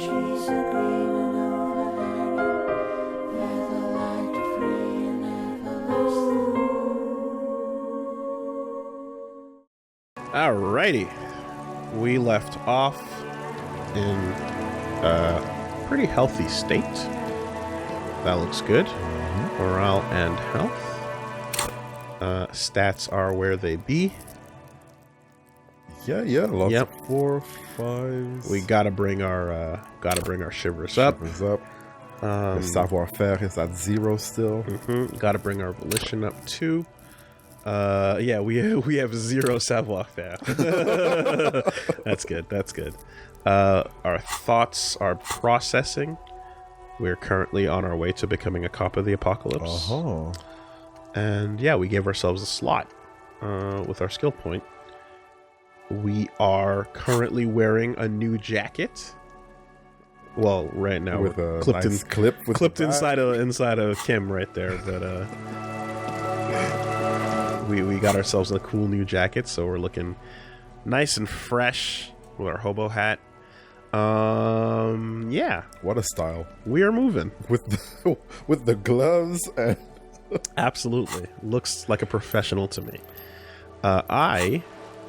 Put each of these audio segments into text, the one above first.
trees are green and overhanging, where the light free and everlasting. Alrighty. We left off in a pretty healthy state. That looks good. Morale and health. Stats are where they be. Yeah. Lots of 4, 5. We gotta bring our shivers up. The savoir faire is at 0 still. Gotta bring our volition up too. Yeah, we have 0 savoir faire. That's good. Our thoughts are processing. We're currently on our way to becoming a cop of the apocalypse. And yeah, we gave ourselves a slot with our skill point. We are currently wearing a new jacket. Well, right now with we're a clipped nice clip with inside of Kim right there, but we got ourselves a cool new jacket, so we're looking nice and fresh with our hobo hat. Yeah, what a style. We are moving with the gloves and absolutely looks like a professional to me. I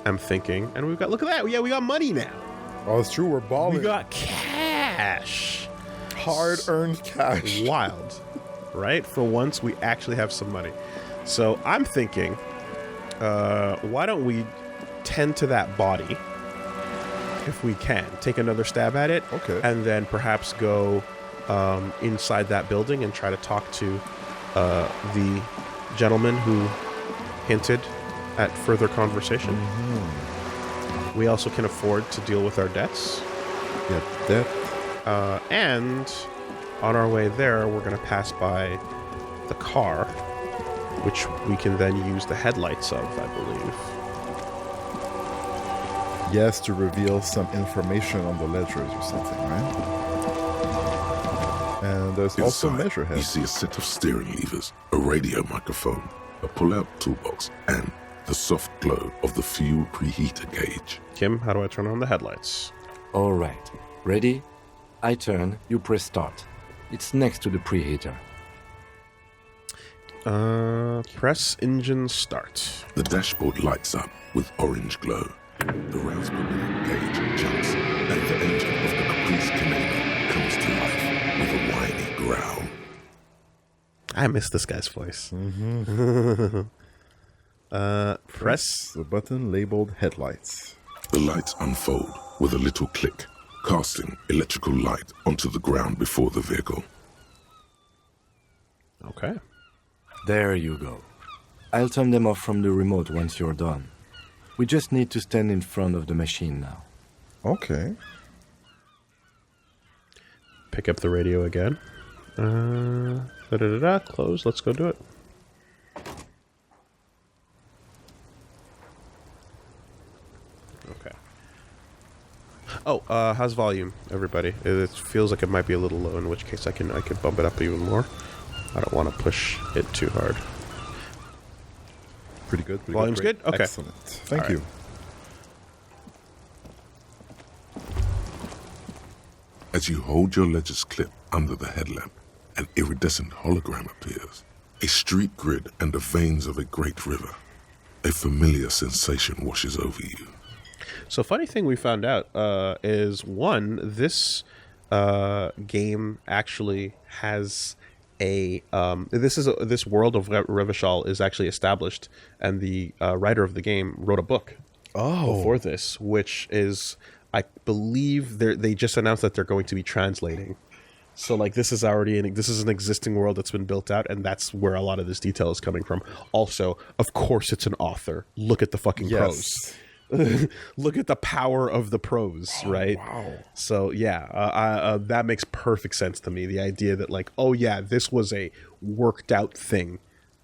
am thinking, and we've got, look at that, yeah, we got money now. Oh, it's true, we're balling. We got cash, hard-earned cash. Wild, right? For once, we actually have some money. So I'm thinking, why don't we tend to that body if we can, take another stab at it, and then perhaps go inside that building and try to talk to the gentleman who hinted at further conversation. We also can afford to deal with our debts. Yeah, debt. And on our way there, we're going to pass by the car, which we can then use the headlights of, I believe. Yes, to reveal some information on the ledgers or something, right? And there's also measure heads. You see a set of steering levers, a radio microphone, a pull-out toolbox, and the soft glow of the fuel preheater gauge. Kim, how do I turn on the headlights? All right. Ready? I turn, you press start. It's next to the preheater. Press engine start. The dashboard lights up with orange glow. The rails per minute gauge jumps, and the engine of the Caprice Kineema comes to life with a whiny growl. I miss this guy's voice. Press the button labeled headlights. The lights unfold with a little click, casting electrical light onto the ground before the vehicle. Okay. There you go. I'll turn them off from the remote once you're done. We just need to stand in front of the machine now. Okay. Pick up the radio again. Close. Let's go do it. Okay. Oh, how's volume, everybody? It feels like it might be a little low, in which case I could bump it up even more. I don't want to push it too hard. Pretty good. Volume's good? Okay. Excellent. Thank you. As you hold your ledger's clip under the headlamp, an iridescent hologram appears. A street grid and the veins of a great river. A familiar sensation washes over you. So funny thing we found out is, one, this game actually has a this world of Revachol is actually established, and the writer of the game wrote a book before this, which is, I believe, they just announced that they're going to be translating. So like this is an existing world that's been built out, and that's where a lot of this detail is coming from. Also, of course, it's an author. Look at the fucking prose. Look at the power of the prose, right? Wow. So yeah, that makes perfect sense to me. The idea that like, oh yeah, this was a worked out thing,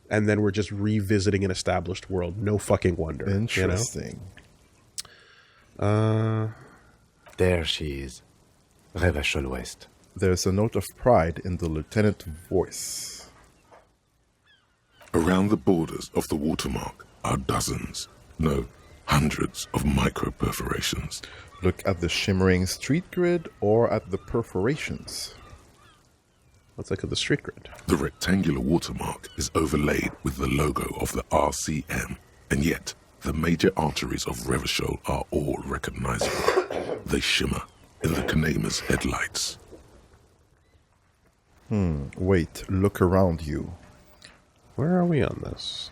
and then we're just revisiting an established world. No fucking wonder. Interesting. You know? There she is. Revachol West. There's a note of pride in the lieutenant's voice. Around the borders of the watermark are dozens, no, hundreds of micro perforations. Look at the shimmering street grid or at the perforations. Let's look at the street grid. The rectangular watermark is overlaid with the logo of the RCM, and yet the major arteries of Revachol are all recognizable. They shimmer in the Kineema's headlights. Wait, look around you. Where are we on this?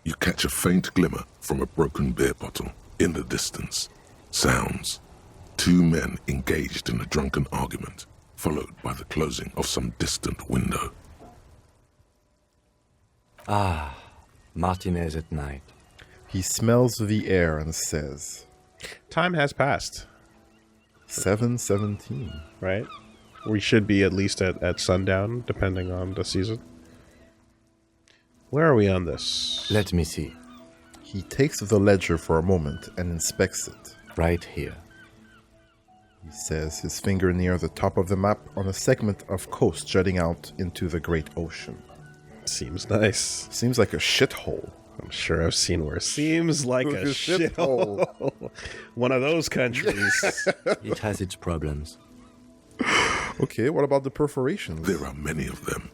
You catch a faint glimmer from a broken beer bottle in the distance. Sounds. Two men engaged in a drunken argument, followed by the closing of some distant window. Martinez at night. He smells the air and says, Time has passed, 7:17. right? We should be at least at sundown, depending on the season. Where are we on this? Let me see. He takes the ledger for a moment and inspects it. Right here. He says, his finger near the top of the map on a segment of coast jutting out into the great ocean. Seems nice. Seems like a shithole. I'm sure I've seen worse. Seems like a Shithole. shithole. One of those countries. It has its problems. Okay, what about the perforations? There are many of them,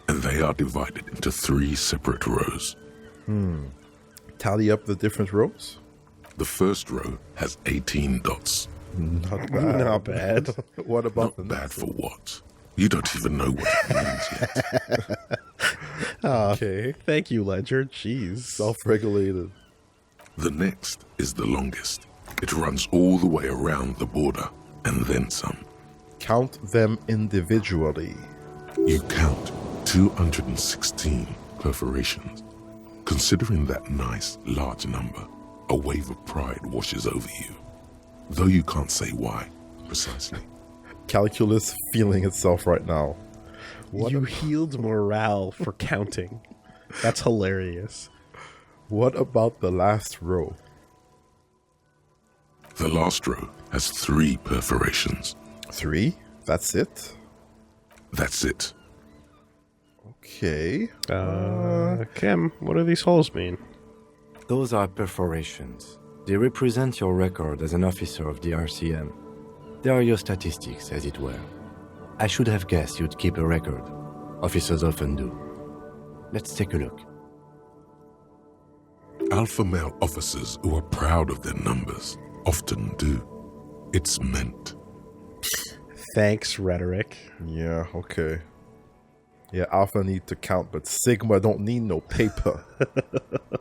and they are divided into 3 separate rows. Tally up the different rows? The first row has 18 dots. Not bad. Not bad. What about Not the bad next for what? You don't even know what it means yet. Okay. Thank you, Ledger. Jeez. Self-regulated. The next is the longest. It runs all the way around the border, and then some. Count them individually. You count 216 perforations. Considering that nice, large number, a wave of pride washes over you. Though you can't say why, precisely. Calculus feeling itself right now. You healed morale for counting. That's hilarious. What about the last row? The last row has 3 perforations. 3? That's it? That's it. Okay. Kim, what do these holes mean? Those are perforations. They represent your record as an officer of the RCM. They are your statistics, as it were. I should have guessed you'd keep a record. Officers often do. Let's take a look. Alpha male officers who are proud of their numbers often do. It's meant. Thanks, rhetoric. Yeah, okay. Yeah, Alpha need to count, but Sigma don't need no paper.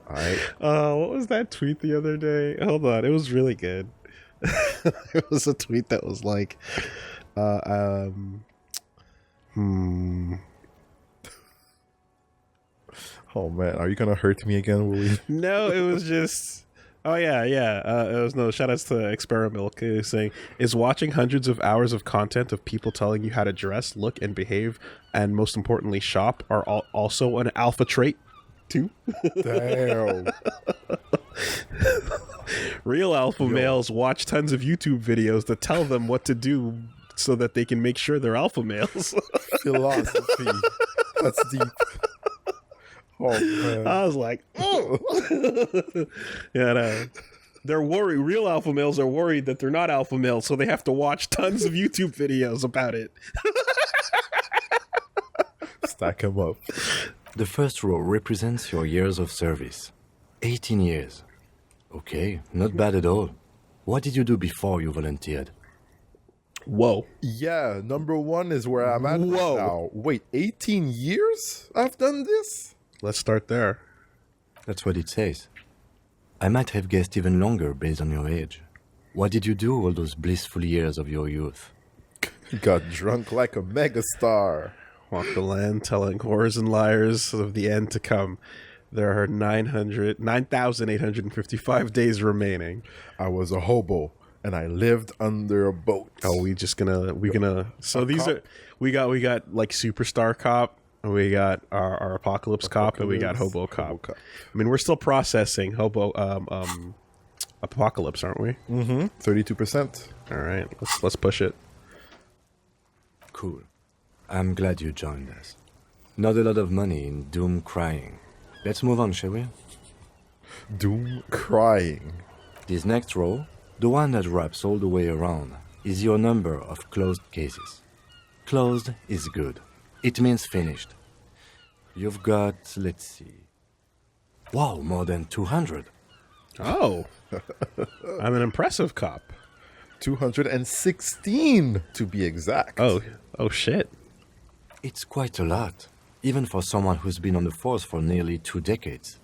Alright. What was that tweet the other day? Hold on, it was really good. It was a tweet that was like, Oh man, are you gonna hurt me again, Woolie? No, it was just. Oh yeah. It was no shout outs to Experimilk saying, is watching hundreds of hours of content of people telling you how to dress, look, and behave, and most importantly, shop are also an alpha trait too. Damn. Real alpha males watch tons of YouTube videos that tell them what to do so that they can make sure they're alpha males. Philosophy. That's deep. Oh man. I was like, oh. Yeah, no. They're worried. Real alpha males are worried that they're not alpha males, so they have to watch tons of YouTube videos about it. Stack them up. The first row represents your years of service. 18 years. Okay, not bad at all. What did you do before you volunteered? Whoa. Yeah, number 1 is where I'm at Whoa. now. Wait, 18 years I've done this? Let's start there. That's what it says. I might have guessed even longer based on your age. What did you do all those blissful years of your youth? Got drunk like a megastar. Walk the land telling horrors and liars of the end to come. There are 9,855 days remaining. I was a hobo and I lived under a boat. Oh, we gonna. So these are we got like Superstar Cop, and we got our Apocalypse Cop, and we got Hobo Cop. I mean, we're still processing Hobo Apocalypse, aren't we? 32%. All right, let's push it. Cool. I'm glad you joined us. Not a lot of money in doom crying. Let's move on, shall we? Doom crying. This next row, the one that wraps all the way around, is your number of closed cases. Closed is good. It means finished. You've got, let's see. Wow, more than 200. Oh, I'm an impressive cop. 216 to be exact. Oh shit. It's quite a lot, even for someone who's been on the force for nearly 2 decades.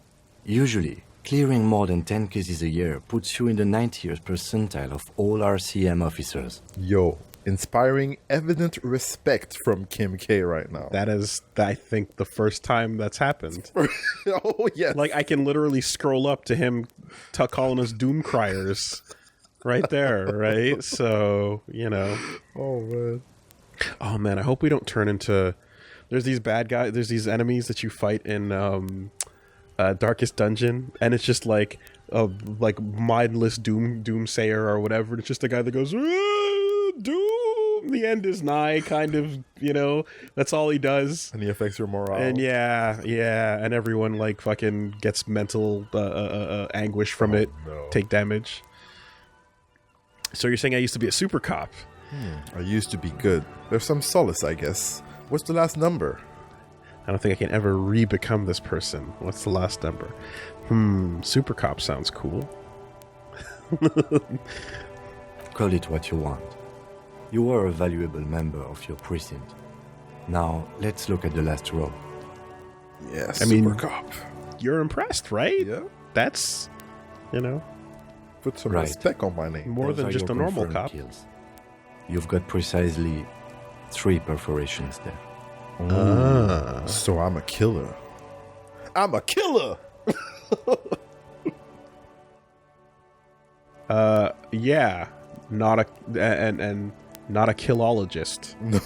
Usually, clearing more than 10 cases a year puts you in the 90th percentile of all RCM officers. Yo, inspiring evident respect from Kim K right now. That is, I think, the first time that's happened. Oh, yes. Like, I can literally scroll up to him calling us doom criers right there, right? So, you know. Oh, man. Oh, man, I hope we don't turn into... There's these bad guys, there's these enemies that you fight in Darkest Dungeon, and it's just like mindless doomsayer or whatever. It's just a guy that goes, doom, the end is nigh, kind of, you know, that's all he does. And he affects your morale. And yeah, and everyone like fucking gets mental anguish from it, no. take damage. So you're saying I used to be a super cop? I used to be good. There's some solace, I guess. What's the last number? I don't think I can ever re-become this person. What's the last number? Super cop sounds cool. Call it what you want. You were a valuable member of your precinct. Now, let's look at the last row. Yeah, I mean- super cop. You're impressed, right? Yeah. That's, you know, Put some Right. respect on my name. more Those than are just a your normal confirmed cop. kills. You've got precisely 3 perforations there. So I'm a killer. I'm a killer! Yeah, not a killologist. No.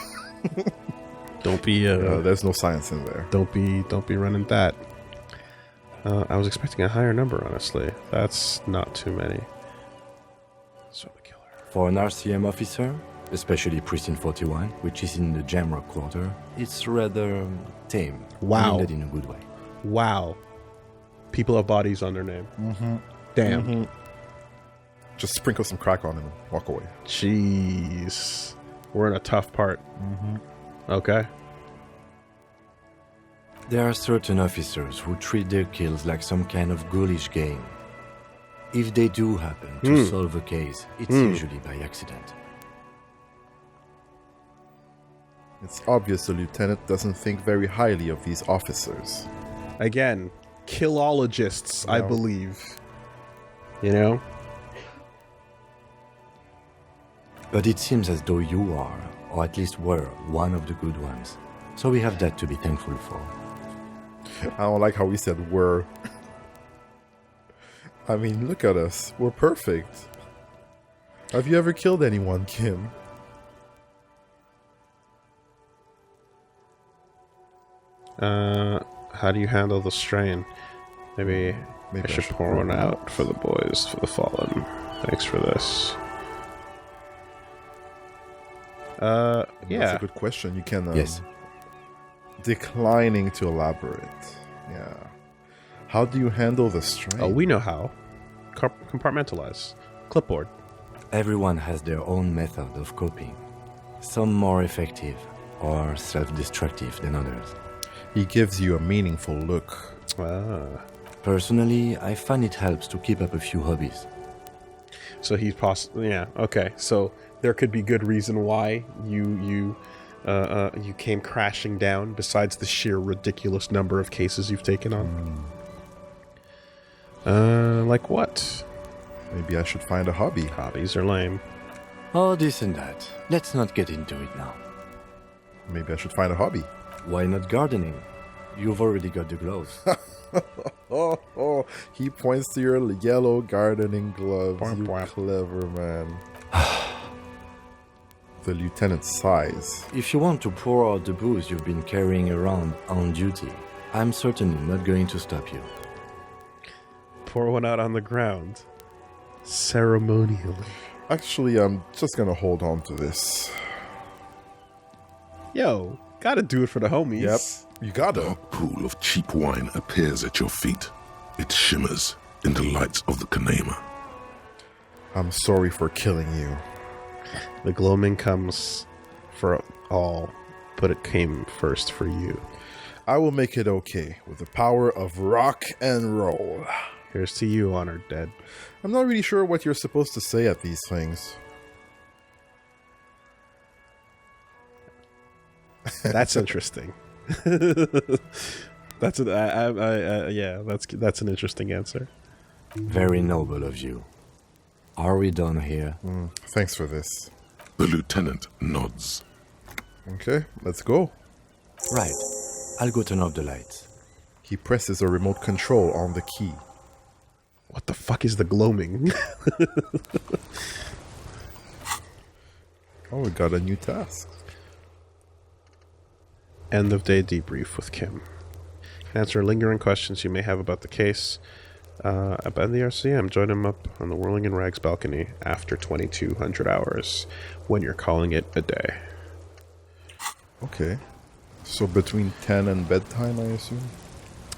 Don't be There's no science in there. don't be running that. I was expecting a higher number, honestly. That's not too many. So the killer. For an RCM officer, especially Precinct 41, which is in the Jamrock quarter, it's rather tame. Wow. I mean that in a good way. Wow. People have bodies on their name. Damn. Just sprinkle some crack on him and walk away. Jeez. We're in a tough part. Okay. There are certain officers who treat their kills like some kind of ghoulish game. If they do happen to solve a case, it's usually by accident. It's obvious the lieutenant doesn't think very highly of these officers. Again, killologists, I No. believe. You know? But it seems as though you are, or at least were, one of the good ones. So we have that to be thankful for. I don't like how we said we're. I mean, look at us. We're perfect. Have you ever killed anyone, Kim? How do you handle the strain? Maybe I should pour one out for the boys, for the fallen. Thanks for this. That's Yeah. a good question. You can. Yes. Declining to elaborate. Yeah. How do you handle the strain? Oh, we know how. Compartmentalize. Clipboard. Everyone has their own method of coping. Some more effective or self-destructive than others. He gives you a meaningful look. Ah. Personally, I find it helps to keep up a few hobbies. So he's yeah, okay. So there could be good reason why you came crashing down besides the sheer ridiculous number of cases you've taken on. Like what? Maybe I should find a hobby. Hobbies are lame. Oh, this and that. Let's not get into it now. Maybe I should find a hobby. Why not gardening? You've already got the gloves. Oh, he points to your yellow gardening gloves. Boing, You boing. clever man. The lieutenant sighs. If you want to pour out the booze you've been carrying around on duty, I'm certainly not going to stop you. Pour one out on the ground. Ceremonially. Actually, I'm just gonna hold on to this. Yo, gotta do it for the homies. Yep, you got A it. pool of cheap wine appears at your feet. It shimmers, in the lights of the Kineema. I'm sorry for killing you. The gloaming comes for all, but it came first for you. I will make it okay with the power of rock and roll. Here's to you, honored dead. I'm not really sure what you're supposed to say at these things. That's interesting. That's an that's an interesting answer. Very noble of you. Are we done here? Thanks for this. The lieutenant nods. Okay, let's go. Right. I'll go turn off the lights. He presses a remote control on the key. What the fuck is the gloaming? Oh, we got a new task. End of day debrief with Kim. Answer lingering questions you may have about the case. About the RCM, join him up on the Whirling in Rags balcony after 2200 hours, when you're calling it a day. Okay. So between 10 and bedtime, I assume?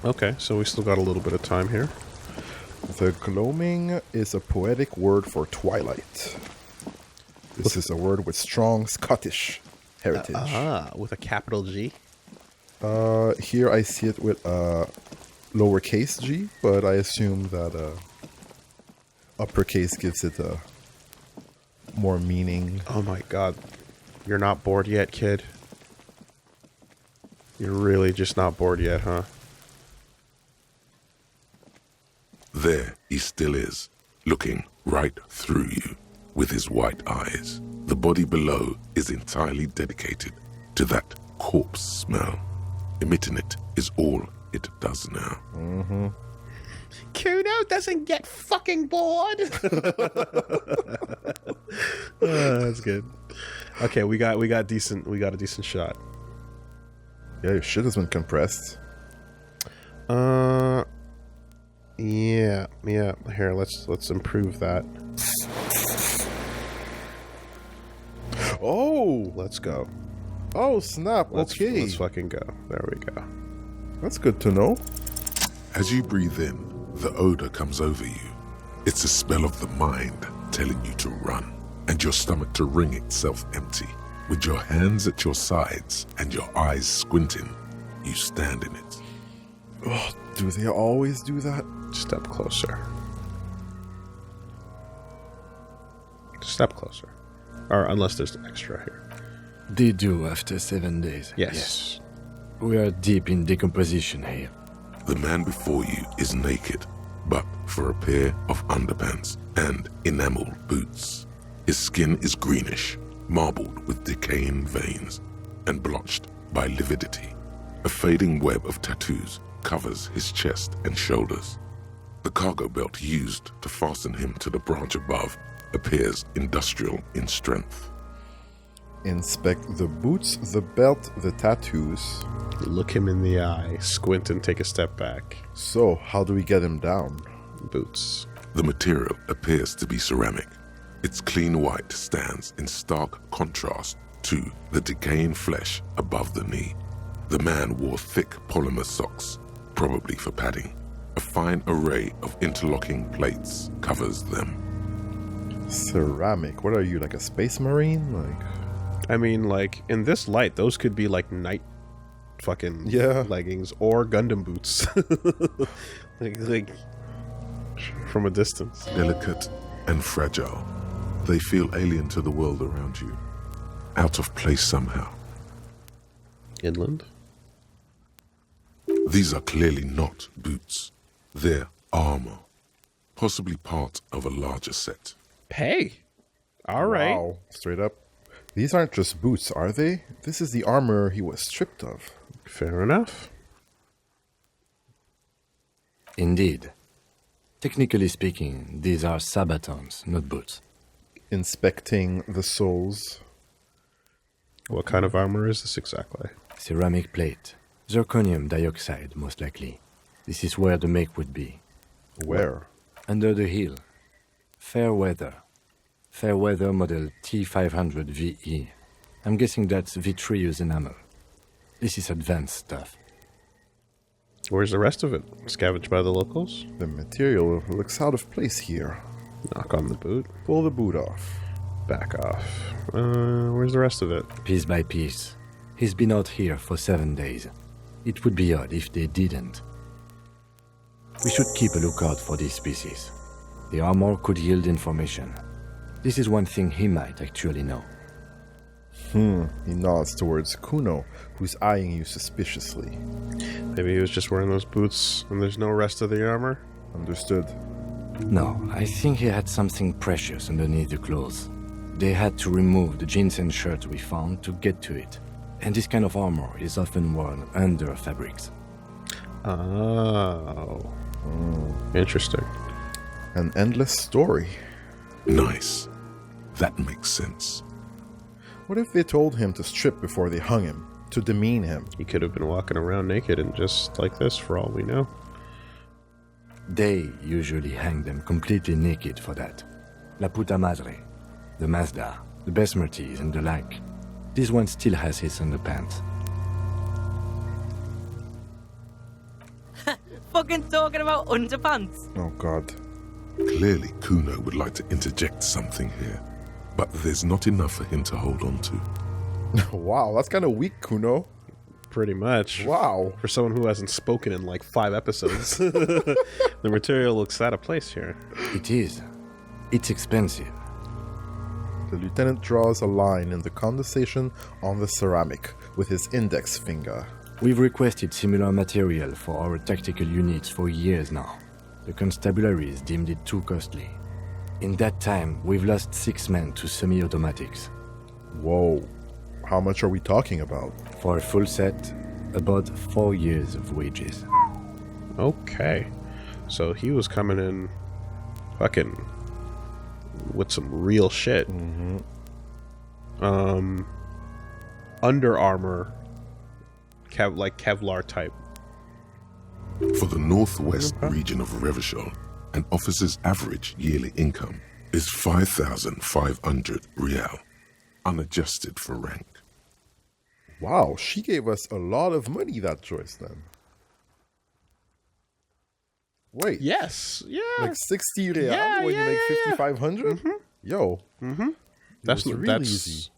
Okay, so we still got a little bit of time here. The gloaming is a poetic word for twilight. This is a word with strong Scottish heritage. With a capital G? Here I see it with a lowercase g, but I assume that uppercase gives it a more meaning. Oh my god. You're not bored yet, kid? You're really just not bored yet, huh? There he still is, looking right through you with his white eyes. The body below is entirely dedicated to that corpse smell. Emitting it is all it does now. Kuno doesn't get fucking bored. That's good. Okay, we got a decent shot. Yeah, your shit has been compressed. Yeah. Here, let's improve that. Oh! Let's go. Oh, snap. Okay. Let's fucking go. There we go. That's good to know. As you breathe in, the odor comes over you. It's a spell of the mind telling you to run, and your stomach to wring itself empty. With your hands at your sides and your eyes squinting, you stand in it. Oh, do they always do that? Step closer. Step closer. Or unless there's an extra here. They do after 7 days. Yes. We are deep in decomposition here. The man before you is naked, but for a pair of underpants and enamel boots. His skin is greenish, marbled with decaying veins, and blotched by lividity. A fading web of tattoos covers his chest and shoulders. The cargo belt used to fasten him to the branch above appears industrial in strength. Inspect the boots, the belt, the tattoos. Look him in the eye, squint and take a step back. So, how do we get him down? Boots. The material appears to be ceramic. Its clean white stands in stark contrast to the decaying flesh above the knee. The man wore thick polymer socks, probably for padding. A fine array of interlocking plates covers them. Ceramic. What are you, like a space marine? Like, I mean, like, in this light, those could be like night fucking leggings or Gundam boots. like from a distance. Delicate and fragile, they feel alien to the world around you. Out of place somehow. Inland? These are clearly not boots. They're armor. Possibly part of a larger set. Hey! Alright. wow, straight up. These aren't just boots, are they? This is the armor he was stripped of. Fair enough. Indeed. Technically speaking, these are sabatons, not boots. Inspecting the soles. What kind of armor is this exactly? Ceramic plate. Zirconium dioxide, most likely. This is where the make would be. Where? Under the heel. Fair weather. Fair weather model T500 VE. I'm guessing that's vitreous enamel. This is advanced stuff. Where's the rest of it? Scavenged by the locals? The material looks out of place here. Knock on the boot. Pull the boot off. Back off. Where's the rest of it? Piece by piece. He's been out here for 7 days. It would be odd if they didn't. We should keep a lookout for these species. The armor could yield information. This is one thing he might actually know. He nods towards Kuno, who's eyeing you suspiciously. Maybe he was just wearing those boots and there's no rest of the armor? Understood. No, I think he had something precious underneath the clothes. They had to remove the jeans and shirts we found to get to it. And this kind of armor is often worn under fabrics. Oh. Interesting. An endless story. Nice. That makes sense. What if they told him to strip before they hung him, to demean him? He could have been walking around naked and just like this for all we know. They usually hang them completely naked for that. La puta madre, the Mazda, the Besmerties and the like. This one still has his underpants. Fucking talking about underpants. Oh god. Clearly, Kuno would like to interject something here, but there's not enough for him to hold on to. Wow, that's kind of weak, Kuno. Pretty much. Wow. For someone who hasn't spoken in like 5 episodes. The material looks out of place here. It is. It's expensive. The lieutenant draws a line in the condensation on the ceramic with his index finger. We've requested similar material for our tactical units for years now. The constabularies deemed it too costly. In that time, we've lost 6 men to semi-automatics. Whoa. How much are we talking about? For a full set, about 4 years of wages. Okay. So he was coming in fucking with some real shit. Under armor, like Kevlar type. For the northwest region of Revachol, an officer's average yearly income is 5,500 real, unadjusted for rank. Wow, she gave us a lot of money, that Joyce, then. Wait. Yes. Yeah. Like 60 real Yeah, when yeah, you make yeah, yeah. 5,500? Yo. That's was really easy.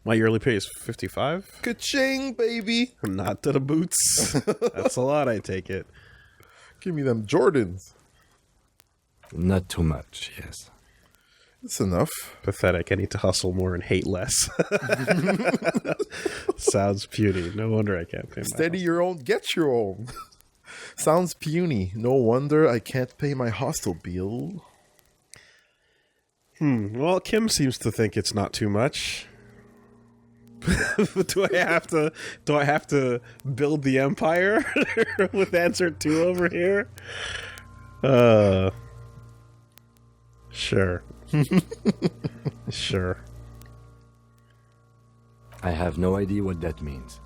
My yearly pay is 55. Ka-ching, baby. Not to the boots. That's a lot, I take it. Give me them Jordans. Not too much, yes. It's enough. Pathetic. I need to hustle more and hate less. Sounds puny. No wonder I can't pay my Steady your own, get your own. Sounds puny. No wonder I can't pay my hostel bill. Well, Kim seems to think it's not too much. Do I have to build the empire with answer 2 over here? Sure. Sure. I have no idea what that means.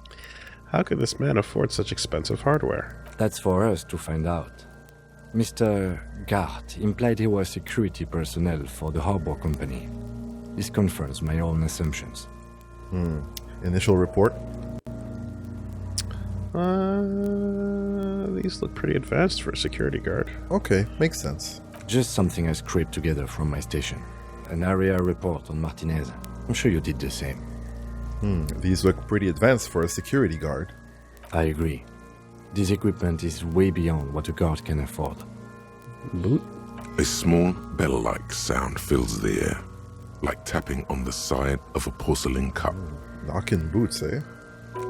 How could this man afford such expensive hardware? That's for us to find out. Mr. Gart implied he was security personnel for the harbor company. This confirms my own assumptions. Initial report? These look pretty advanced for a security guard. Okay, makes sense. Just something I scraped together from my station. An area report on Martinez. I'm sure you did the same. These look pretty advanced for a security guard. I agree. This equipment is way beyond what a guard can afford. Boot? A small bell-like sound fills the air, like tapping on the side of a porcelain cup. Knocking boots, eh?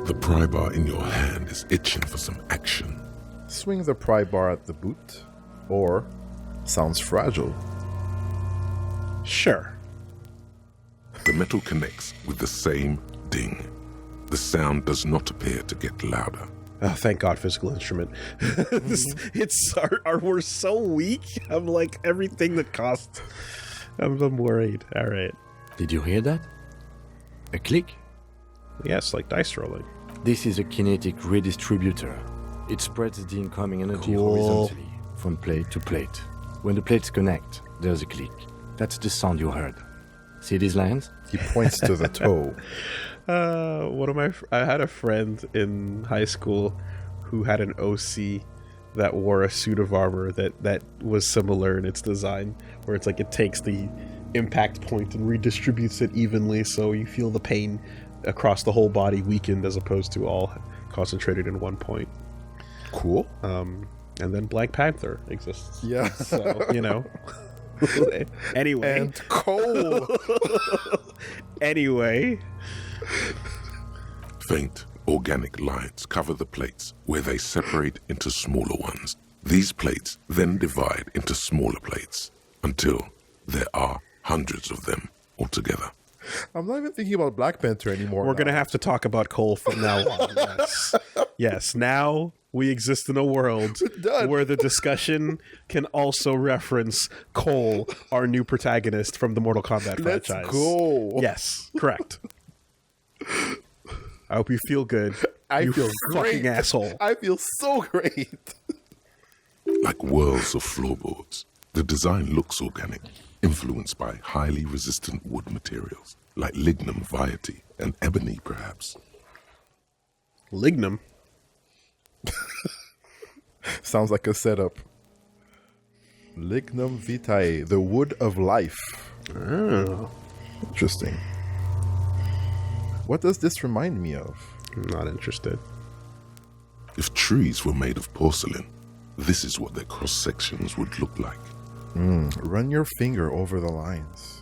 The pry bar in your hand is itching for some action. Swing the pry bar at the boot. Or, sounds fragile. Sure. The metal connects with the same ding. The sound does not appear to get louder. Oh, thank God, physical instrument. We're so weak. I'm like everything that costs. I'm worried. All right. Did you hear that? A click? Yes, like dice rolling. This is a kinetic redistributor. It spreads the incoming energy Cool. horizontally, from plate to plate. When the plates connect, there's a click. That's the sound you heard. See these lines? He points to the toe. I had a friend in high school who had an OC that wore a suit of armor that was similar in its design, where it's like it takes the impact point and redistributes it evenly, so you feel the pain across the whole body weakened as opposed to all concentrated in one point. Cool. And then Black Panther exists. Yeah. So, you know. Anyway. And coal. Anyway. Faint, organic lines cover the plates where they separate into smaller ones. These plates then divide into smaller plates until there are hundreds of them altogether. I'm not even thinking about Black Panther anymore. We're going to have to talk about coal from now on. Yes. Yes. Now we exist in a world Done. where the discussion can also reference Cole, our new protagonist from the Mortal Kombat Let's franchise. go. Yes. Correct. I hope you feel good. I you feel fucking great. asshole. I feel so great. Like whirls of floorboards, the design looks organic, influenced by highly resistant wood materials, like lignum vitae and ebony, perhaps. Lignum. Sounds like a setup. Lignum vitae, the wood of life. Oh. Interesting. What does this remind me of? I'm not interested. If trees were made of porcelain, this is what their cross-sections would look like. Run your finger over the lines.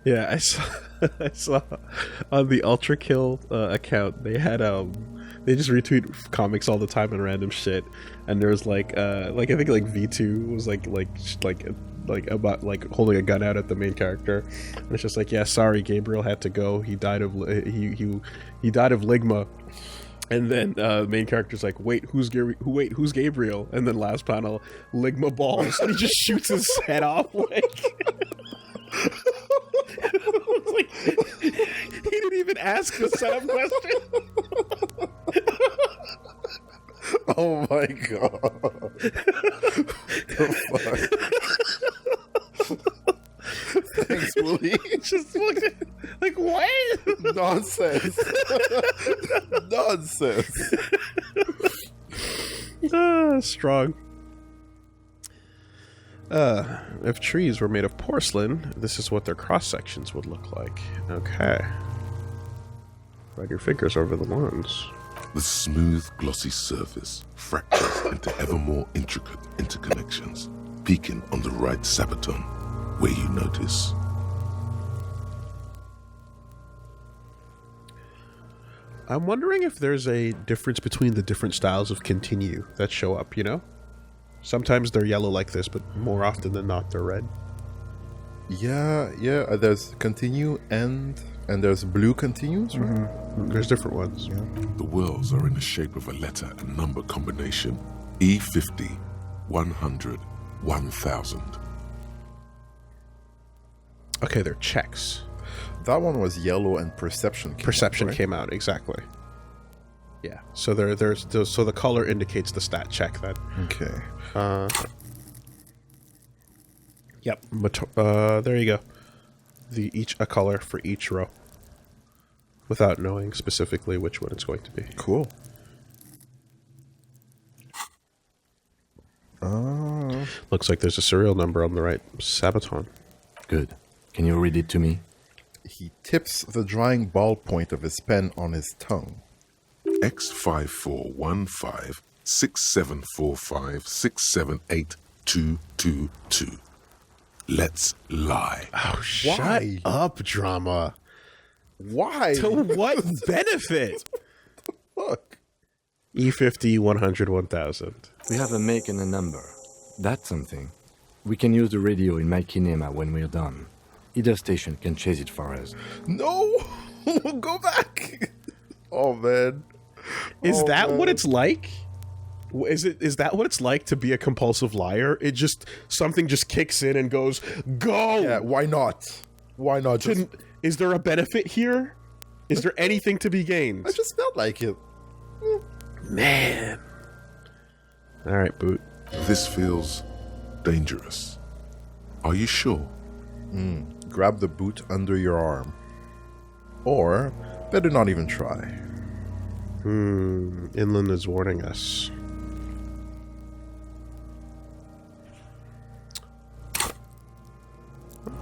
Yeah, I saw on the Ultra Kill account they had they just retweet comics all the time and random shit, and there's like I think like V2 was like about like holding a gun out at the main character, and it's just like, yeah, sorry, Gabriel had to go. He died of he died of ligma. And then the main character's like, wait, who's Gabriel? And then last panel, ligma balls, and he just shoots his head off. Like, like, he didn't even ask the setup question. Oh my god. The fuck? Thanks, Woolie. Just looked at, like, what? Nonsense. Nonsense. Strong. If trees were made of porcelain, this is what their cross sections would look like. Okay. Run your fingers over the ones. The smooth, glossy surface fractures into ever more intricate interconnections, peaking on the right sabaton, where you notice. I'm wondering if there's a difference between the different styles of continue that show up, you know? Sometimes they're yellow like this, but more often than not, they're red. Yeah. There's continue and there's blue continues, right? There's different ones. Yeah. The whirls are in the shape of a letter and number combination: E50, 100, 1000. Okay, they're checks. That one was yellow and perception. Perception came out, exactly. Yeah, so so the color indicates the stat check then. Okay. Yep. But there you go. Each a color for each row, without knowing specifically which one it's going to be. Cool. Looks like there's a serial number on the right sabaton. Good. Can you read it to me? He tips the drying ballpoint of his pen on his tongue. X5415 6745 678222. Let's lie. Oh, shut Why? up, drama. Why? To what benefit? Fuck. E50, 100, 1000. We have a make and a number. That's something. We can use the radio in my Kineema when we're done. Either station can chase it for us. No! Go back! Oh, man. Is Oh, that man. what it's like? Is that what it's like to be a compulsive liar? It just, something just kicks in and goes, go! Yeah, why not? Why not? Is there a benefit here? Is there anything to be gained? I just felt like it. Man. All right, Boot. This feels dangerous. Are you sure? Grab the boot under your arm. Or Better not even try. Inland is warning us.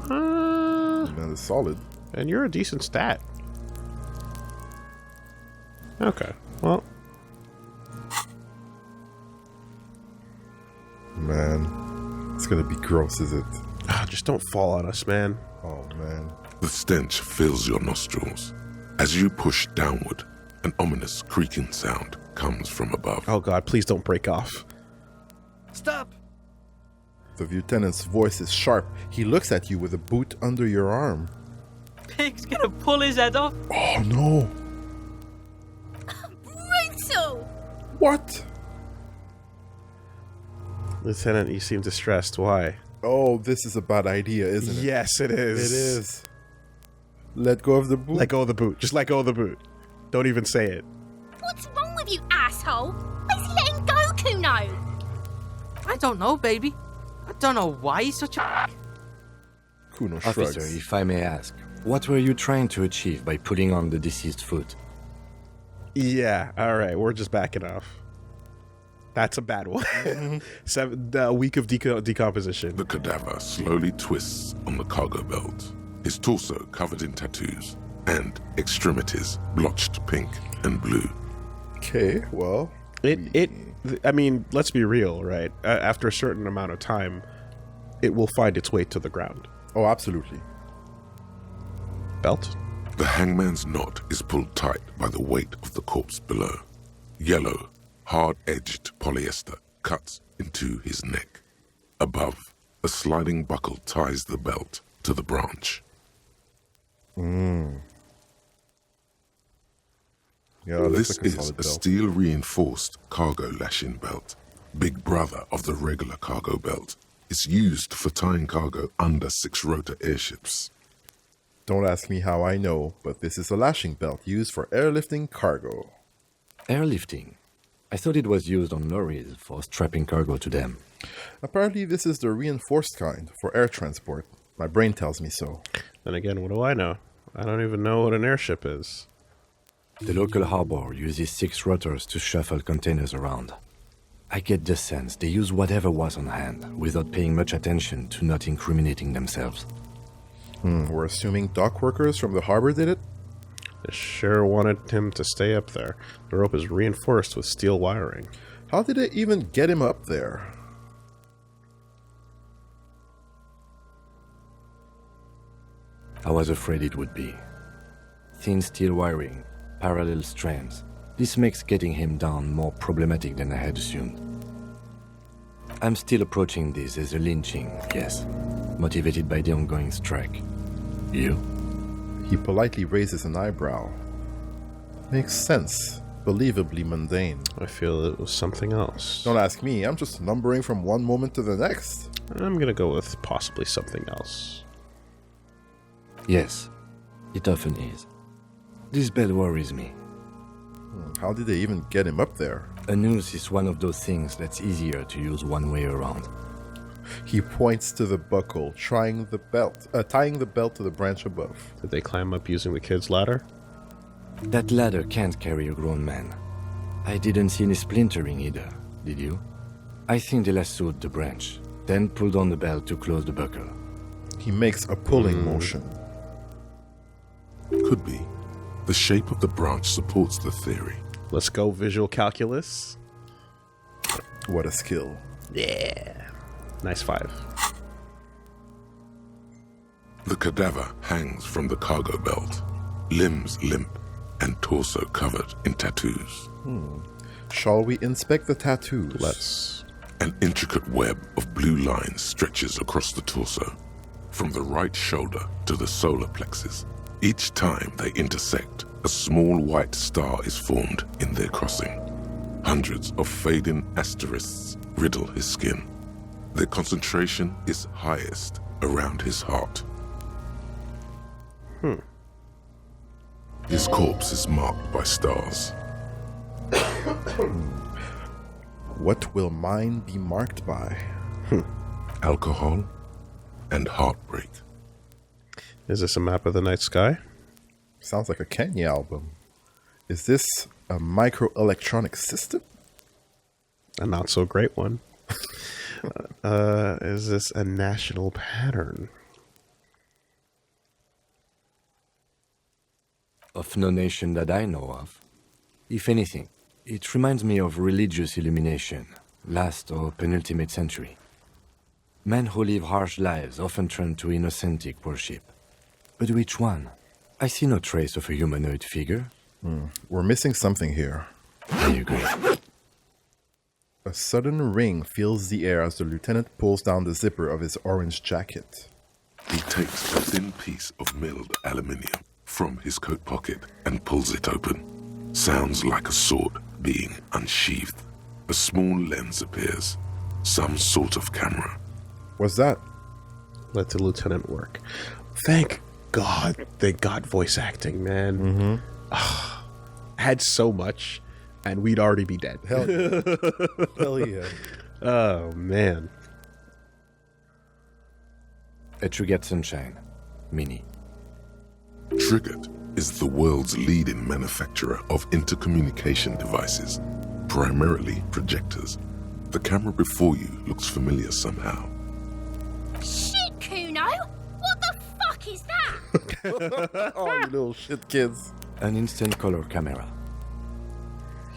That is solid. And you're a decent stat. Okay, well. Man, it's gonna be gross, is it? Just don't fall on us, man. Oh, man. The stench fills your nostrils. As you push downward, an ominous creaking sound comes from above. Oh god, please don't break off. Stop! The lieutenant's voice is sharp. He looks at you with a boot under your arm. Pig's gonna pull his head off. Oh, no. Brutal! What? Lieutenant, you seem distressed. Why? Oh, this is a bad idea, isn't it? Yes, it is. It is. Let go of the boot. Let go of the boot. Just let go of the boot. Don't even say it. What's wrong with you, asshole? Why's he letting go, Kuno? I don't know, baby. I don't know why he's such a... Kuno shrugs. Officer, if I may ask, what were you trying to achieve by putting on the deceased foot? Yeah, alright, we're just backing off. That's a bad one. A week of decomposition. The cadaver slowly twists on the cargo belt, his torso covered in tattoos, and extremities blotched pink and blue. Okay, well. I mean, let's be real, right? After a certain amount of time, it will find its way to the ground. Oh, absolutely. Belt? The hangman's knot is pulled tight by the weight of the corpse below. Yellow, hard-edged polyester cuts into his neck. Above, a sliding buckle ties the belt to the branch. Yeah, it looks This like a is solid a belt. steel-reinforced cargo lashing belt, big brother of the regular cargo belt. It's used for tying cargo under 6-rotor airships. Don't ask me how I know, but this is a lashing belt used for airlifting cargo. Airlifting. I thought it was used on lorries for strapping cargo to them. Apparently, this is the reinforced kind for air transport. My brain tells me so. Then again, what do I know? I don't even know what an airship is. The local harbor uses 6 rotors to shuffle containers around. I get the sense they use whatever was on hand without paying much attention to not incriminating themselves. We're assuming dock workers from the harbor did it? They sure wanted him to stay up there. The rope is reinforced with steel wiring. How did they even get him up there? I was afraid it would be. Thin steel wiring, parallel strands. This makes getting him down more problematic than I had assumed. I'm still approaching this as a lynching, yes, motivated by the ongoing strike. You? He politely raises an eyebrow. Makes sense. Believably mundane. I feel it was something else. Don't ask me, I'm just numbering from one moment to the next. I'm gonna go with possibly something else. Yes, it often is. This bell worries me. How did they even get him up there? A noose is one of those things that's easier to use one way around. He points to the buckle, tying the belt to the branch above. Did they climb up using the kid's ladder? That ladder can't carry a grown man. I didn't see any splintering either, did you? I think they lassoed the branch, then pulled on the belt to close the buckle. He makes a pulling motion. Could be. The shape of the branch supports the theory. Let's go visual calculus. What a skill. Yeah. Nice 5. The cadaver hangs from the cargo belt, limbs limp and torso covered in tattoos. Shall we inspect the tattoos? Let's. An intricate web of blue lines stretches across the torso, from the right shoulder to the solar plexus. Each time they intersect, a small white star is formed in their crossing. Hundreds of fading asterisks riddle his skin. Their concentration is highest around his heart. His corpse is marked by stars. What will mine be marked by? Alcohol and heartbreak. Is this a map of the night sky? Sounds like a Kanye album. Is this a microelectronic system? A not so great one. Is this a national pattern? Of no nation that I know of. If anything, it reminds me of religious illumination, last or penultimate century. Men who live harsh lives often turn to innocentic worship. But which one? I see no trace of a humanoid figure. We're missing something here. I agree. A sudden ring fills the air as the lieutenant pulls down the zipper of his orange jacket. He takes a thin piece of milled aluminium from his coat pocket and pulls it open. Sounds like a sword being unsheathed. A small lens appears. Some sort of camera. What's that? Let the lieutenant work. Thank God they got voice acting, man. I had so much, and we'd already be dead. Hell yeah. Hell yeah. Oh, man. A Trigger Sunshine. Mini. Triggered is the world's leading manufacturer of intercommunication devices, primarily projectors. The camera before you looks familiar somehow. Shit, Kuno! What the fuck is that? Oh, you little shit kids. An instant color camera.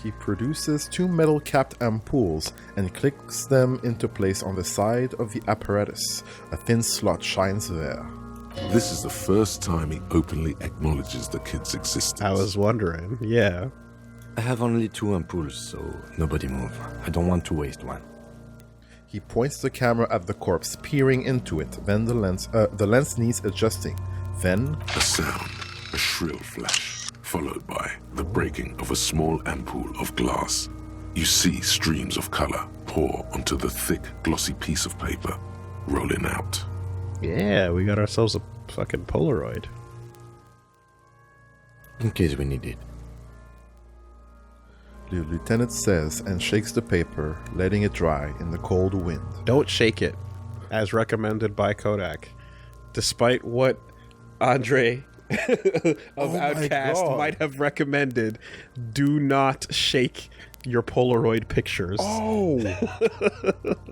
He produces two metal-capped ampoules and clicks them into place on the side of the apparatus. A thin slot shines there. This is the first time he openly acknowledges the kid's existence. I was wondering. Yeah. I have only 2 ampoules, so nobody move. I don't want to waste one. He points the camera at the corpse, peering into it. Then the lens needs adjusting. Then A sound, a shrill flash, followed by the breaking of a small ampoule of glass. You see streams of color pour onto the thick, glossy piece of paper, rolling out. Yeah, we got ourselves a fucking Polaroid. In case we need it. the lieutenant says and shakes the paper, letting it dry in the cold wind. Don't shake it, as recommended by Kodak. Despite what Andre of Outcast might have recommended, do not shake your Polaroid pictures. Oh!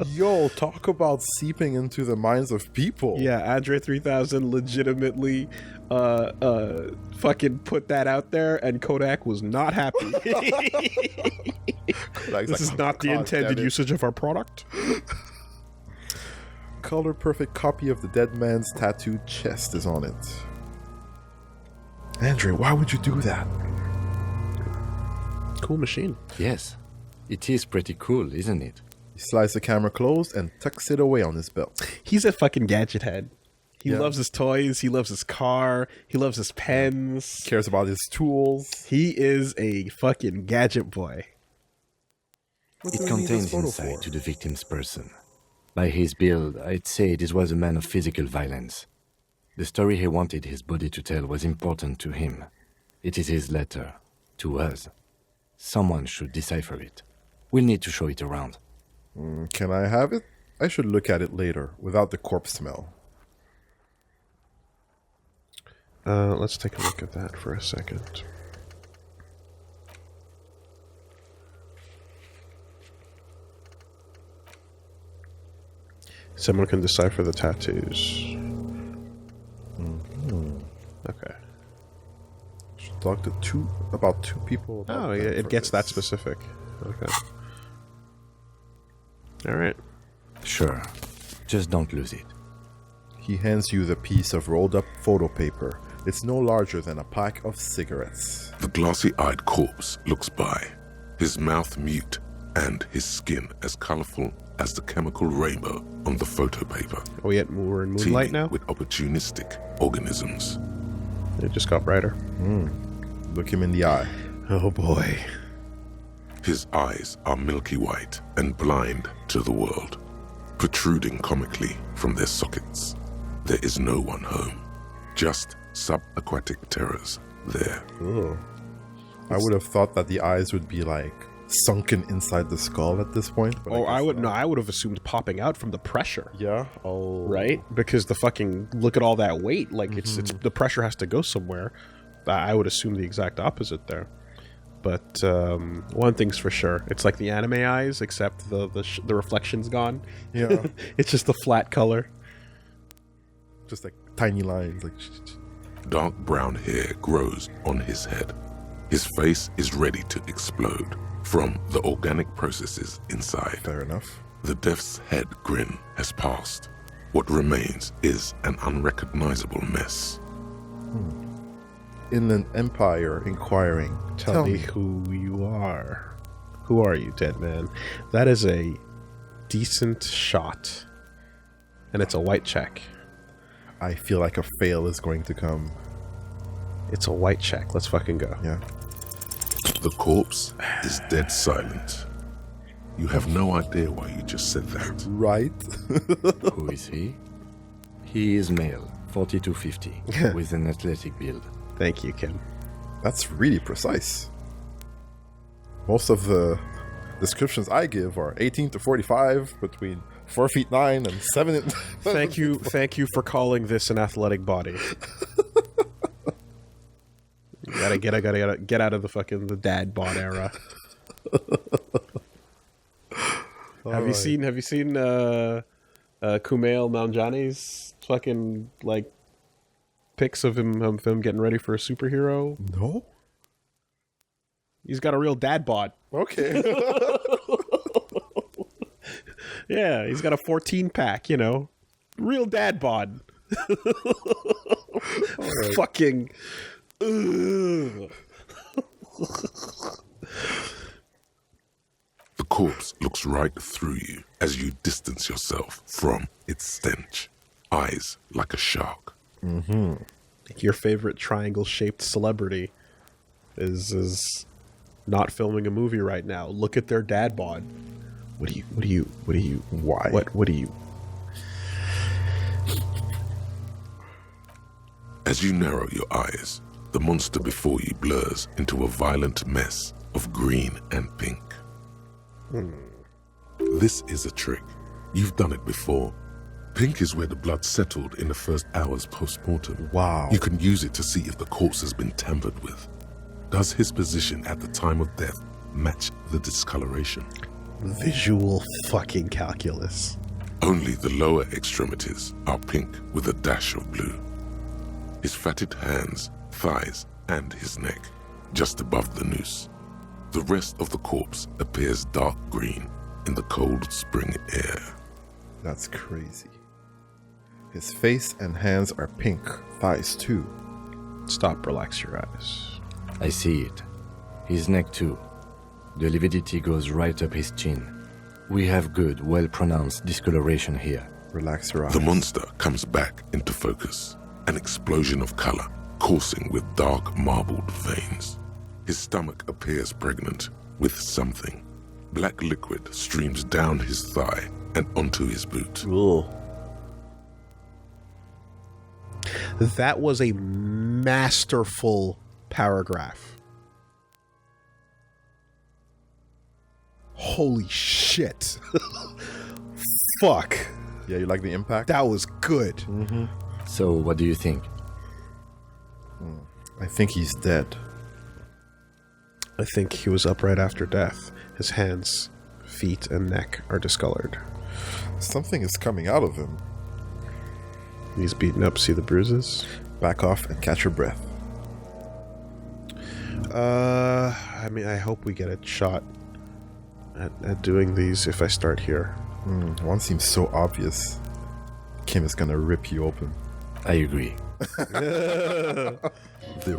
Yo, talk about seeping into the minds of people. Yeah, Andre 3000 legitimately fucking put that out there, and Kodak was not happy. This is not the intended usage of our product. Color perfect copy of the dead man's tattooed chest is on it. Andre, why would you do that? Cool machine. Yes, it is pretty cool, isn't it? He slides the camera closed and tucks it away on his belt. He's a fucking gadget head. He Yeah. loves his toys. He loves his car. He loves his pens. Cares about his tools. He is a fucking gadget boy. What It do I need this contains photo insight for? to the victim's person. By his build, I'd say this was a man of physical violence. The story he wanted his body to tell was important to him. It is his letter. To us. Someone should decipher it. We'll need to show it around. Can I have it? I should look at it later, without the corpse smell. Let's take a look at that for a second. Someone can decipher the tattoos. Okay. Should talk to about two people. About Oh, yeah, them it for gets that this. specific. Okay. All right. Sure. Just don't lose it. He hands you the piece of rolled up photo paper. It's no larger than a pack of cigarettes. The glossy-eyed corpse looks by, his mouth mute and his skin as colorful as the chemical rainbow on the photo paper, We're in moonlight teeming now? with opportunistic organisms. It just got brighter. Look him in the eye. Oh, boy. His eyes are milky white and blind to the world, protruding comically from their sockets. There is no one home, just subaquatic terrors there. Ugh. I would have thought that the eyes would be like sunken inside the skull at this point. But Oh, I guess would not. no. I would have assumed popping out from the pressure, Yeah. Oh. right? Because the fucking look at all that weight. Like it's the pressure has to go somewhere. I would assume the exact opposite there. But one thing's for sure, it's like the anime eyes, except the reflection's gone. Yeah. It's just a flat color. Just like tiny lines. Like. Dark brown hair grows on his head. His face is ready to explode from the organic processes inside. Fair enough. The death's head grin has passed. What remains is an unrecognizable mess. In an empire inquiring. Tell me who you are. Who are you, dead man? That is a decent shot. And it's a white check. I feel like a fail is going to come. It's a white check. Let's fucking go. Yeah. The corpse is dead silent. You have no idea why you just said that. Right? Who is he? He is male, 40 to 50, with an athletic build. Thank you, Kim. That's really precise. Most of the descriptions I give are 18 to 45, between 4 feet 9 and 7. Thank you for calling this an athletic body. Gotta get out of the fucking the dad bod era. Have you seen Kumail Nanjiani's fucking like pics of him getting ready for a superhero? No? He's got a real dad bod. Okay. Yeah, he's got a 14 pack, real dad bod. Right. Fucking ugh. The corpse looks right through you as you distance yourself from its stench. Eyes like a shark. Your favorite triangle-shaped celebrity is not filming a movie right now. Look at their dad bod. What do you Why? what do you As you narrow your eyes, the monster before you blurs into a violent mess of green and pink. This is a trick. You've done it before. Pink is where the blood settled in the first hours post-mortem. Wow. You can use it to see if the corpse has been tampered with. Does his position at the time of death match the discoloration? visual fucking calculus. Only the lower extremities are pink with a dash of blue. His fatted hands, thighs, and his neck, just above the noose. The rest of the corpse appears dark green in the cold spring air. That's crazy. His face and hands are pink, thighs too. Stop, relax your eyes. I see it. His neck too. The lividity goes right up his chin. We have good, well-pronounced discoloration here. Relax your eyes. The monster comes back into focus, an explosion of color, coursing with dark marbled veins. His stomach appears pregnant with something. Black liquid streams down his thigh and onto his boot. Ugh. That was a masterful paragraph. Holy shit. Fuck. Yeah, you like the impact? That was good. So, what do you think? I think he's dead. I think he was up right after death. His hands, feet, and neck are discolored. Something is coming out of him. He's beaten up. See the bruises? Back off and catch your breath. I mean, I hope we get a shot at doing these if I start here. One seems so obvious. Kim is gonna rip you open. I agree. There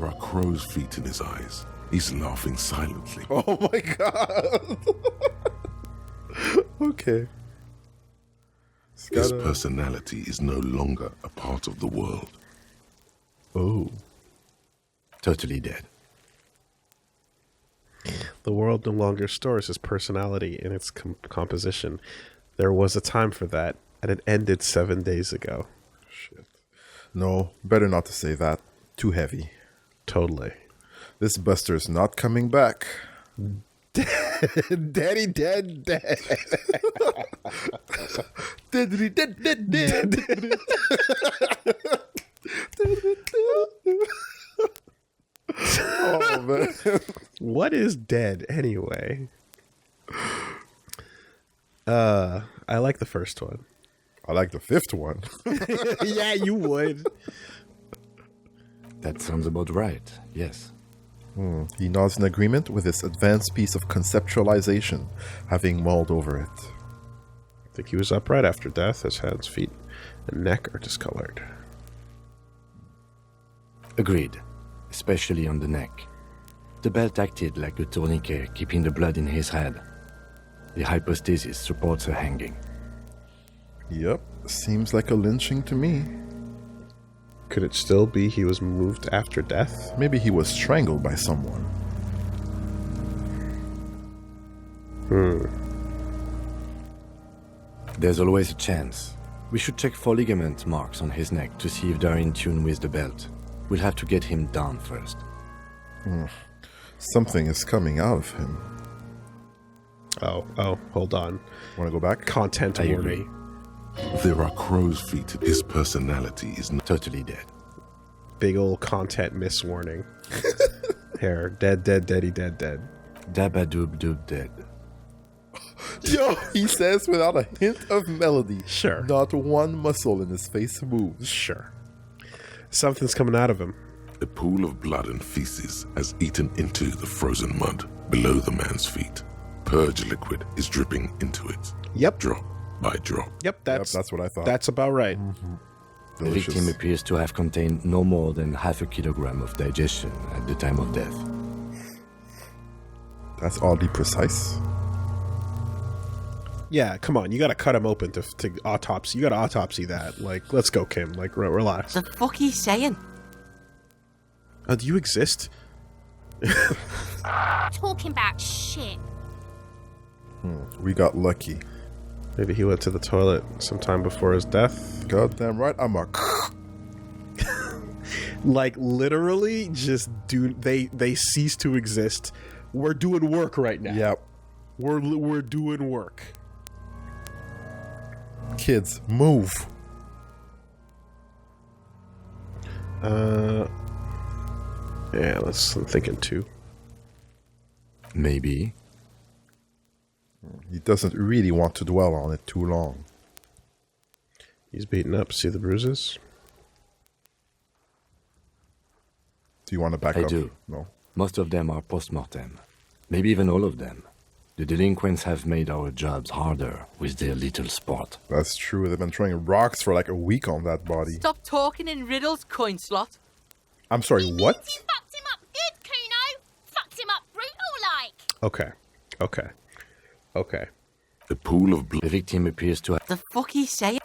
are crow's feet in his eyes. He's laughing silently. Oh my god! Okay. His personality is no longer a part of the world. Oh. Totally dead. The world no longer stores his personality in its composition. There was a time for that, and it ended 7 days ago. Shit. No, better not to say that. Too heavy. Totally. This Buster's not coming back. Daddy dead. Deadly dead. What is dead anyway? I like the first one. I like the fifth one. Yeah, you would. That sounds about right, yes. He nods in agreement with this advanced piece of conceptualization, having mulled over it. I think he was upright after death. His hands, feet, and neck are discolored. Agreed, especially on the neck. The belt acted like a tourniquet, keeping the blood in his head. The hypostasis supports a hanging. Yep, seems like a lynching to me. Could it still be he was moved after death? Maybe he was strangled by someone. There's always a chance. We should check for ligament marks on his neck to see if they're in tune with the belt. We'll have to get him down first. Something is coming out of him. Oh, hold on. Want to go back? Content I warning. agree. There are crow's feet. His personality is not. Totally dead. Big old content miss warning. Hair, dead, deady, dead. Dabadoob dead. Yo, he says without a hint of melody. Sure. Not one muscle in his face moves. Sure. Something's coming out of him. A pool of blood and feces has eaten into the frozen mud below the man's feet. Purge liquid is dripping into it, Yep. drop by drop. Yep, That's what I thought. That's about right. The Delicious. victim appears to have contained no more than half a kilogram of digestion at the time of death. That's oddly precise. Yeah, come on. You got to cut him open to autopsy. You got to autopsy that. Like, let's go, Kim. Like, relax. The fuck he's saying? Do you exist? Talking about shit. We got lucky. Maybe he went to the toilet sometime before his death. Goddamn right, I'm a. Like, literally, just they cease to exist. We're doing work right now. Yep. We're doing work. Kids, move. Yeah, I'm thinking too. Maybe. He doesn't really want to dwell on it too long. He's beaten up. See the bruises? Do you want to back I up? do. No. Most of them are postmortem. Maybe even all of them. The delinquents have made our jobs harder with their little sport. That's true. They've been throwing rocks for like a week on that body. Stop talking in riddles, coin slot. I'm sorry, what? You fucked him up good, Kuno. Fucked him up brutal like. Okay. A pool of blood. The victim appears to have... The fuck he's saying?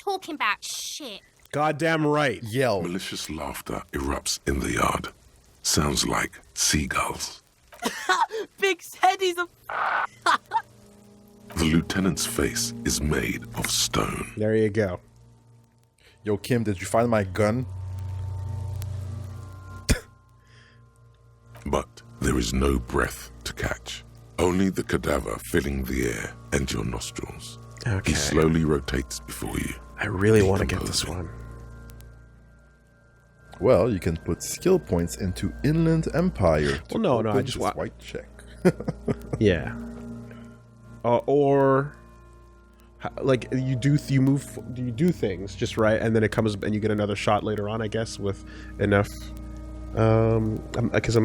Talking about shit. Goddamn right. Yell. Malicious laughter erupts in the yard. Sounds like seagulls. Big said he's a... The lieutenant's face is made of stone. There you go. Yo, Kim, did you find my gun? But there is no breath to catch. Only the cadaver filling the air and your nostrils. Okay. He slowly rotates before you. I really want to get this Decomposing. one. Well, you can put skill points into Inland Empire. Well, no, I open just this want- white check. Yeah. Like you do things just right, and then it comes and you get another shot later on. I guess with enough. Because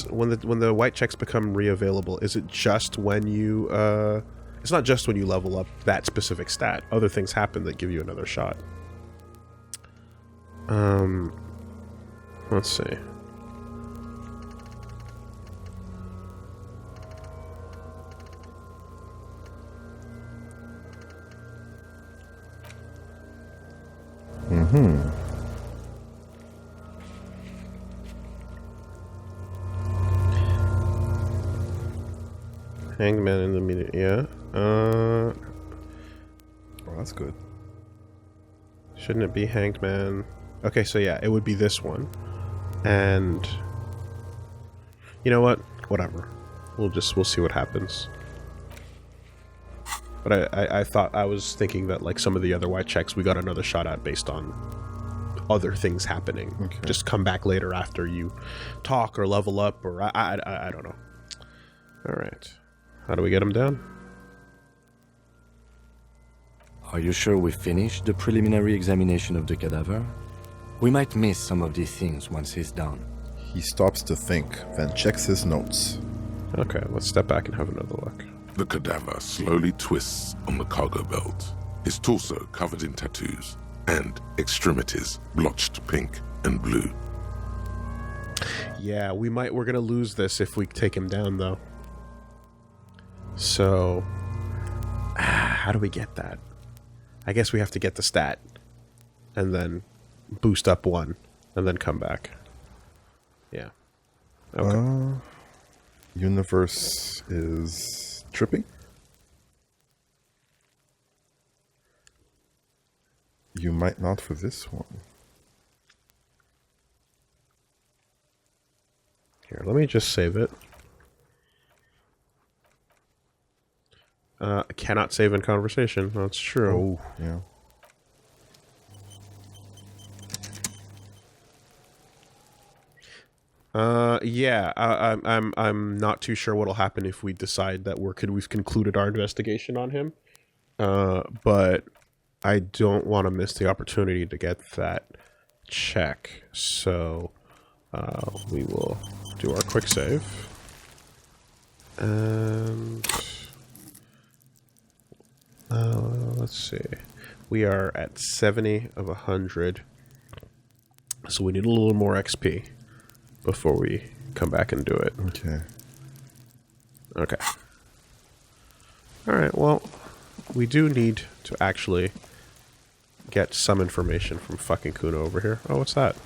when the white checks become re-available, is it just when you? It's not just when you level up that specific stat. Other things happen that give you another shot. Let's see. Hangman in the media. Yeah. Oh, that's good. Shouldn't it be Hangman? Okay, so yeah, it would be this one. And you know what? Whatever. We'll see what happens. But I thought I was thinking that like some of the other white checks we got another shot at based on other things happening. Okay. Just come back later after you talk or level up, or I don't know. All right. How do we get him down? Are you sure we finished the preliminary examination of the cadaver? We might miss some of these things once he's done. He stops to think, then checks his notes. Okay, let's step back and have another look. The cadaver slowly twists on the cargo belt, his torso covered in tattoos, and extremities blotched pink and blue. Yeah, we're gonna lose this if we take him down, though. So, how do we get that? I guess we have to get the stat, and then boost up 1, and then come back. Yeah. Okay. Universe is tripping. You might not for this one. Here, let me just save it. I cannot save in conversation. That's true. Oh, yeah. Yeah. I'm not too sure what'll happen if we decide that we've concluded our investigation on him. But I don't want to miss the opportunity to get that check. So we will do our quick save. And let's see. We are at 70 of 100. So we need a little more XP before we come back and do it. Okay. Okay. Alright, well, we do need to actually get some information from fucking Kuno over here. Oh, what's that?